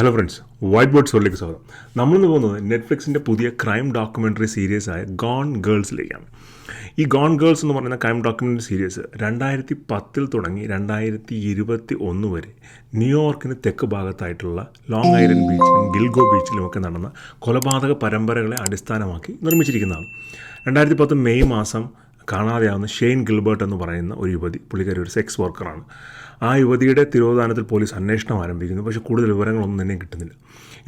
Hello friends, white board സ്റ്റോറിലേക്ക് സ്വാഗതം. നമ്മളിന്ന് പോകുന്നത് നെറ്റ്ഫ്ലിക്സിൻ്റെ പുതിയ ക്രൈം ഡോക്യുമെൻ്ററി സീരീസായ ഗോൺ ഗേൾസിലേക്കാണ്. ഈ ഗോൺ ഗേൾസ് എന്ന് പറയുന്ന ക്രൈം ഡോക്യുമെൻ്ററി സീരീസ് 2010 തുടങ്ങി 2021 വരെ ന്യൂയോർക്കിന് തെക്ക് ഭാഗത്തായിട്ടുള്ള ലോങ് ഐലൻഡ് ബീച്ചിലും ഗിൽഗോ ബീച്ചിലുമൊക്കെ നടന്ന കൊലപാതക പരമ്പരകളെ അടിസ്ഥാനമാക്കി നിർമ്മിച്ചിരിക്കുന്നതാണ്. 2010 മെയ് മാസം കാണാതെയാവുന്ന ഷെയ്ൻ ഗിൽബർട്ട് എന്ന് പറയുന്ന ഒരു യുവതി, പുള്ളിക്കാരി ഒരു സെക്സ് വർക്കറാണ്. ആ യുവതിയുടെ തിരോധാനത്തിൽ പോലീസ് അന്വേഷണം ആരംഭിക്കുന്നു. പക്ഷേ കൂടുതൽ വിവരങ്ങളൊന്നും തന്നെ കിട്ടുന്നില്ല.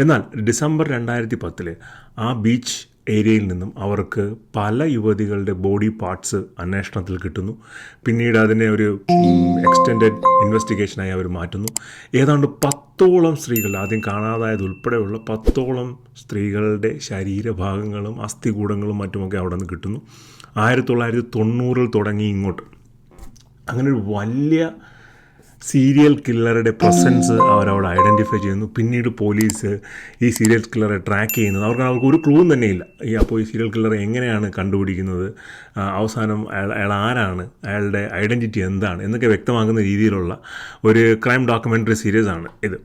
എന്നാൽ ഡിസംബർ 2010 ആ ബീച്ച് ഏരിയയിൽ നിന്നും അവർക്ക് പല യുവതികളുടെ ബോഡി പാർട്സ് അന്വേഷണത്തിൽ കിട്ടുന്നു. പിന്നീട് അതിനെ ഒരു എക്സ്റ്റെൻഡഡ് ഇൻവെസ്റ്റിഗേഷനായി അവർ മാറ്റുന്നു. ഏതാണ്ട് 10ഓളം സ്ത്രീകൾ, ആദ്യം കാണാതായത് ഉൾപ്പെടെയുള്ള 10ഓളം സ്ത്രീകളുടെ ശരീരഭാഗങ്ങളും അസ്ഥികൂടങ്ങളും മറ്റുമൊക്കെ അവിടെ നിന്ന് കിട്ടുന്നു. 1990 തുടങ്ങി ഇങ്ങോട്ട് അങ്ങനെ ഒരു വലിയ സീരിയൽ കില്ലറുടെ പ്രസൻസ് അവരവിടെ ഐഡൻറ്റിഫൈ ചെയ്യുന്നു. പിന്നീട് പോലീസ് ഈ സീരിയൽ കില്ലറെ ട്രാക്ക് ചെയ്യുന്നത്. അവർക്ക് ഒരു ക്ലൂവും തന്നെയില്ല. അപ്പോൾ ഈ സീരിയൽ കില്ലറെ എങ്ങനെയാണ് കണ്ടുപിടിക്കുന്നത്, അവസാനം അയാൾ ആരാണ്, അയാളുടെ ഐഡൻറ്റിറ്റി എന്താണ് എന്നൊക്കെ വ്യക്തമാക്കുന്ന രീതിയിലുള്ള ഒരു ക്രൈം ഡോക്യുമെൻ്ററി സീരീസാണ് ഇത്.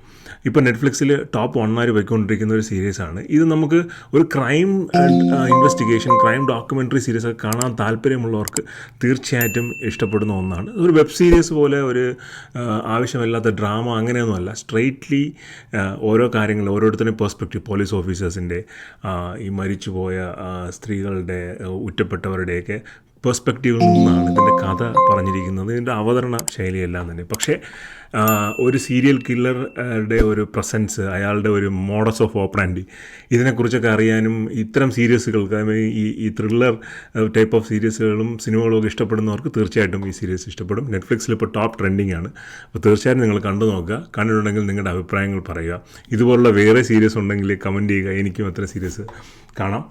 ഇപ്പോൾ നെറ്റ്ഫ്ലിക്സിൽ ടോപ്പ് 1 പോയിക്കൊണ്ടിരിക്കുന്ന ഒരു സീരീസാണ് ഇത്. നമുക്ക് ഒരു ക്രൈം ഇൻവെസ്റ്റിഗേഷൻ, ക്രൈം ഡോക്യുമെൻ്ററി സീരീസൊക്കെ കാണാൻ താല്പര്യമുള്ളവർക്ക് തീർച്ചയായിട്ടും ഇഷ്ടപ്പെടുന്ന ഒന്നാണ്. ഒരു വെബ് സീരീസ് പോലെ ഒരു ആവശ്യമില്ലാത്ത ഡ്രാമ അങ്ങനെയൊന്നുമല്ല. സ്ട്രെയിറ്റ്ലി ഓരോ കാര്യങ്ങൾ, ഓരോരുത്തരുടെയും പെർസ്പെക്റ്റീവ്, പോലീസ് ഓഫീസേഴ്സിൻ്റെ, ഈ മരിച്ചുപോയ സ്ത്രീകളുടെ, ഉറ്റപ്പെട്ടവരുടെയൊക്കെ പെർസ്പെക്റ്റീവിൽ നിന്നാണ് ഇതിൻ്റെ കഥ പറഞ്ഞിരിക്കുന്നത്. ഇതിൻ്റെ അവതരണ ശൈലിയെല്ലാം തന്നെ. പക്ഷേ ഒരു സീരിയൽ കില്ലറുടെ ഒരു പ്രസൻസ്, അയാളുടെ ഒരു മോഡസ് ഓഫ് ഓപ്പറാൻഡി, ഇതിനെക്കുറിച്ചൊക്കെ അറിയാനും ഇത്തരം സീരീസുകൾക്ക്, ഈ ത്രില്ലർ ടൈപ്പ് ഓഫ് സീരീസുകളും സിനിമകളും ഒക്കെ ഇഷ്ടപ്പെടുന്നവർക്ക് തീർച്ചയായിട്ടും ഈ സീരീസ് ഇഷ്ടപ്പെടും. നെറ്റ്ഫ്ലിക്സിൽ ഇപ്പോൾ ടോപ്പ് ട്രെൻഡിങ് ആണ്. അപ്പോൾ തീർച്ചയായും നിങ്ങൾ കണ്ടു നോക്കുക. കണ്ടിട്ടുണ്ടെങ്കിൽ നിങ്ങളുടെ അഭിപ്രായങ്ങൾ പറയുക. ഇതുപോലുള്ള വേറെ സീരീസ് ഉണ്ടെങ്കിൽ കമൻറ്റ് ചെയ്യുക. എനിക്കും അത്തരം സീരീസ് കാണാം.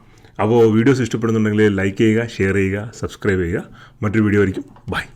അപ്പോൾ വീഡിയോസ് ഇഷ്ടപ്പെടുന്നുണ്ടെങ്കിൽ ലൈക്ക് ചെയ്യുക, ഷെയർ ചെയ്യുക, സബ്സ്ക്രൈബ് ചെയ്യുക. മറ്റൊരു വീഡിയോ ആയിരിക്കും. ബൈ.